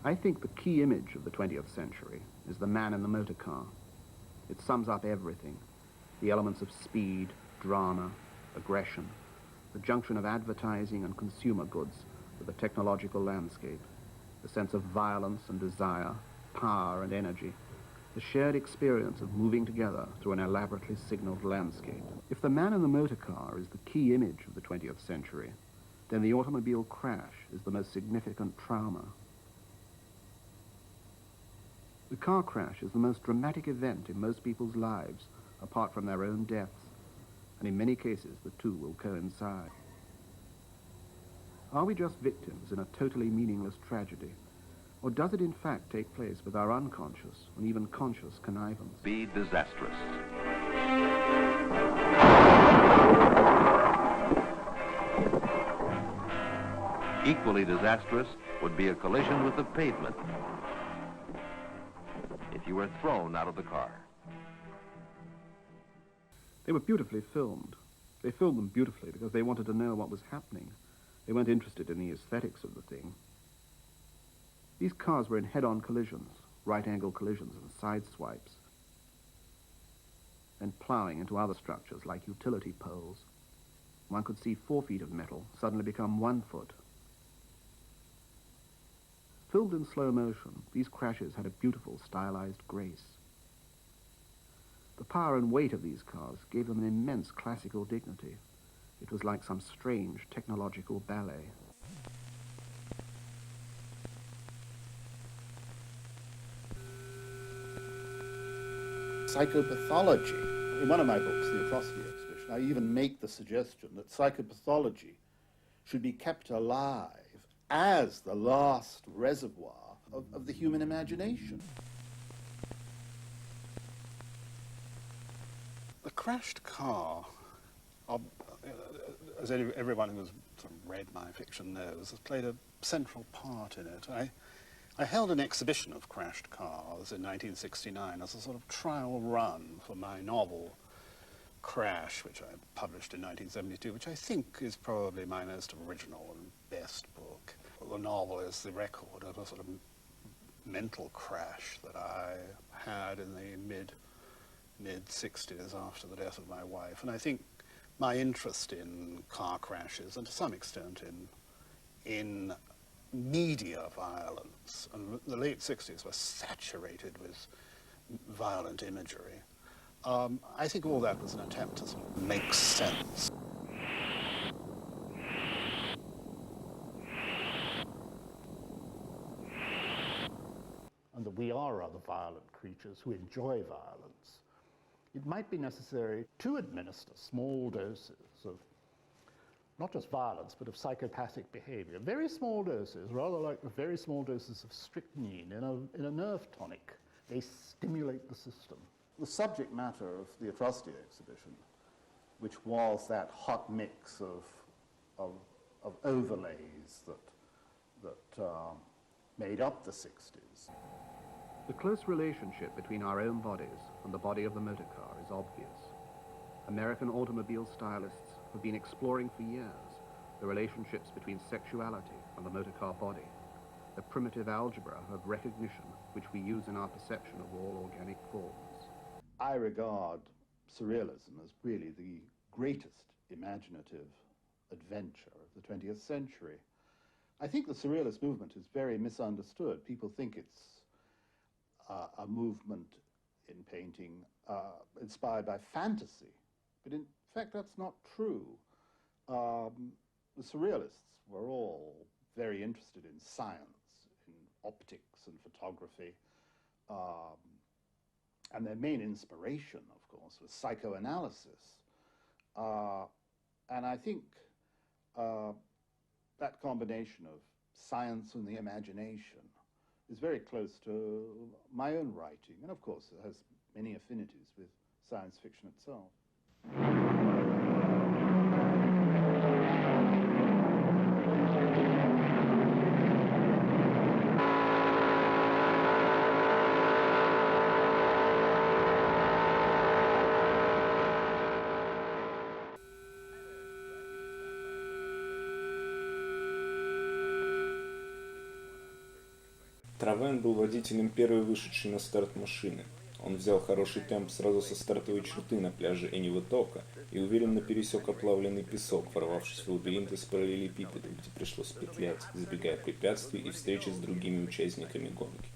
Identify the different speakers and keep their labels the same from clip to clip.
Speaker 1: I think the key image of the 20th century is the man in the motor car. It sums up everything, the elements of speed, drama, aggression, the junction of advertising and consumer goods with the technological landscape, the sense of violence and desire, power and energy, the shared experience of moving together through an elaborately signaled landscape. If the man in the motor car is the key image of the 20th century, then the automobile crash is the most significant trauma. The car crash is the most dramatic event in most people's lives, apart from their own deaths, and in many cases the two will coincide. Are we just victims in a totally meaningless tragedy? Or does it in fact take place with our unconscious and even conscious connivance?
Speaker 2: Be disastrous. Equally disastrous would be a collision with the pavement if you were thrown out of the car.
Speaker 1: They were beautifully filmed. They filmed them beautifully because they wanted to know what was happening. They weren't interested in the aesthetics of the thing. These cars were in head-on collisions, right-angle collisions and side swipes, and ploughing into other structures like utility poles. One could see 4 feet of metal suddenly become 1 foot. Filmed in slow motion, these crashes had a beautiful, stylized grace. The power and weight of these cars gave them an immense classical dignity. It was like some strange technological ballet.
Speaker 3: Psychopathology. In one of my books, The Atrocity Exhibition, I even make the suggestion that psychopathology should be kept alive as the last reservoir of the human imagination.
Speaker 4: The crashed car, as everyone who has sort of read my fiction knows, has played a central part in it. I held an exhibition of crashed cars in 1969 as a sort of trial run for my novel Crash, which I published in 1972, which I think is probably my most original and best book. The novel is the record of a sort of mental crash that I had in the mid-60s after the death of my wife. And I think my interest in car crashes, and to some extent in media violence, and the late 60s were saturated with violent imagery. I think all that was an attempt to sort of make sense.
Speaker 5: And that we are rather violent creatures who enjoy violence. It might be necessary to administer small doses of not just violence, but of psychopathic behavior. Very small doses, rather like the very small doses of strychnine in a nerve tonic. They stimulate the system.
Speaker 3: The subject matter of the Atrocity exhibition, which was that hot mix of overlays that made up the 60s.
Speaker 1: The close relationship between our own bodies and the body of the motor car is obvious. American automobile stylists have been exploring for years the relationships between sexuality and the motor car body, the primitive algebra of recognition which we use in our perception of all organic forms.
Speaker 3: I regard surrealism as really the greatest imaginative adventure of the 20th century. I think the surrealist movement is very misunderstood. People think it's a movement in painting inspired by fantasy, but in fact that's not true. The surrealists were all very interested in science, in optics and photography, and their main inspiration, of course, was psychoanalysis. And I think that combination of science and the imagination is very close to my own writing, and of course it has many affinities with science fiction itself.
Speaker 6: Травен был водителем первой вышедшей на старт машины. Он взял хороший темп сразу со стартовой черты на пляже Энивотока и уверенно пересек оплавленный песок, ворвавшись в лабиринт из параллелепипедов, где пришлось петлять, избегая препятствий и встречи с другими участниками гонки.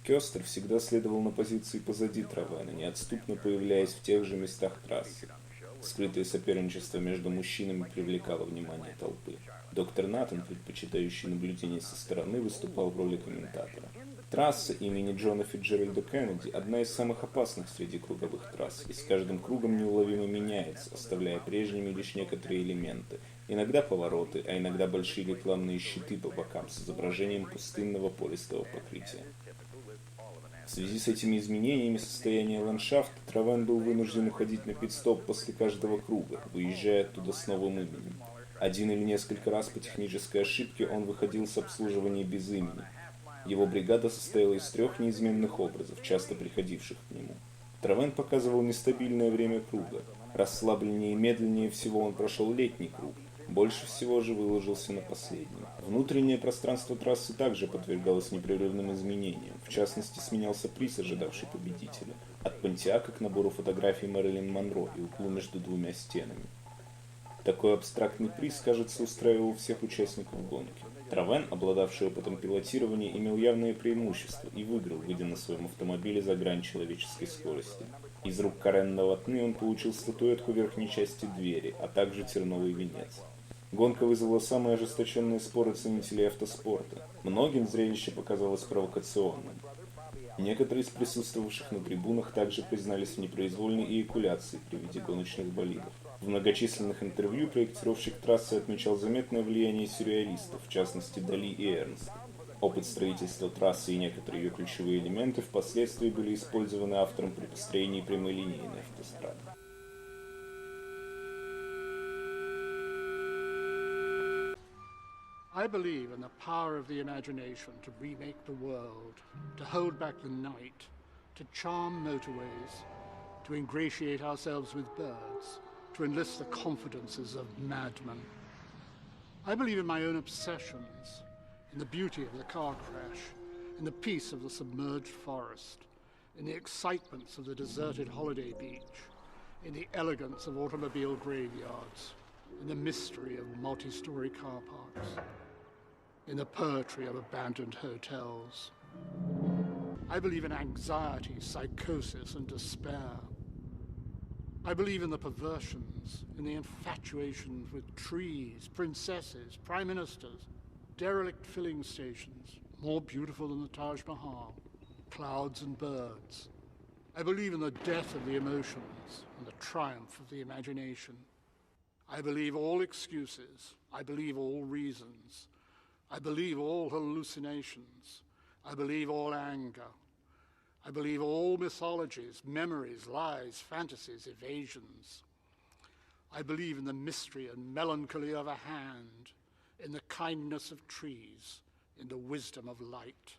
Speaker 6: Кёстер всегда следовал на позиции позади Травена, неотступно появляясь в тех же местах трассы. Скрытое соперничество между мужчинами привлекало внимание толпы. Доктор Натан, предпочитающий наблюдение со стороны, выступал в роли комментатора. Трасса имени Джона Фитджеральда Кеннеди – одна из самых опасных среди круговых трасс, и с каждым кругом неуловимо меняется, оставляя прежними лишь некоторые элементы. Иногда повороты, а иногда большие рекламные щиты по бокам с изображением пустынного пористого покрытия. В связи с этими изменениями состояния ландшафта Травен был вынужден уходить на пит-стоп после каждого круга, выезжая оттуда с новым именем. Один или несколько раз по технической ошибке он выходил с обслуживания без имени. Его бригада состояла из 3 неизменных образов, часто приходивших к нему. Травен показывал нестабильное время круга. Расслабленнее и медленнее всего он прошел летний круг. Больше всего же выложился на последнем. Внутреннее пространство трассы также подвергалось непрерывным изменениям. В частности, сменялся приз, ожидавший победителя. От Пантиака к набору фотографий Мэрилин Монро и углу между 2 стенами. Такой абстрактный приз, кажется, устраивал всех участников гонки. Травен, обладавший опытом пилотирования, имел явные преимущества и выиграл, выйдя на своем автомобиле за грань человеческой скорости. Из рук Карен Новотны он получил статуэтку верхней части двери, а также терновый венец. Гонка вызвала самые ожесточенные споры ценителей автоспорта. Многим зрелище показалось провокационным. Некоторые из присутствовавших на трибунах также признались в непроизвольной эякуляции при виде гоночных болидов. В многочисленных интервью проектировщик трассы отмечал заметное влияние сюрреалистов, в частности Дали и Эрнста. Опыт строительства трассы и некоторые ее ключевые элементы впоследствии были использованы автором при построении прямолинейной автострады.
Speaker 5: I believe in the power of the imagination to remake the world, to hold back the night, to charm motorways, to ingratiate ourselves with birds, to enlist the confidences of madmen. I believe in my own obsessions, in the beauty of the car crash, in the peace of the submerged forest, in the excitements of the deserted holiday beach, in the elegance of automobile graveyards, in the mystery of multi-story car parks, in the poetry of abandoned hotels. I believe in anxiety, psychosis, and despair. I believe in the perversions, in the infatuations with trees, princesses, prime ministers, derelict filling stations, more beautiful than the Taj Mahal, clouds and birds. I believe in the death of the emotions and the triumph of the imagination. I believe all excuses. I believe all reasons. I believe all hallucinations. I believe all anger. I believe all mythologies, memories, lies, fantasies, evasions. I believe in the mystery and melancholy of a hand, in the kindness of trees, in the wisdom of light.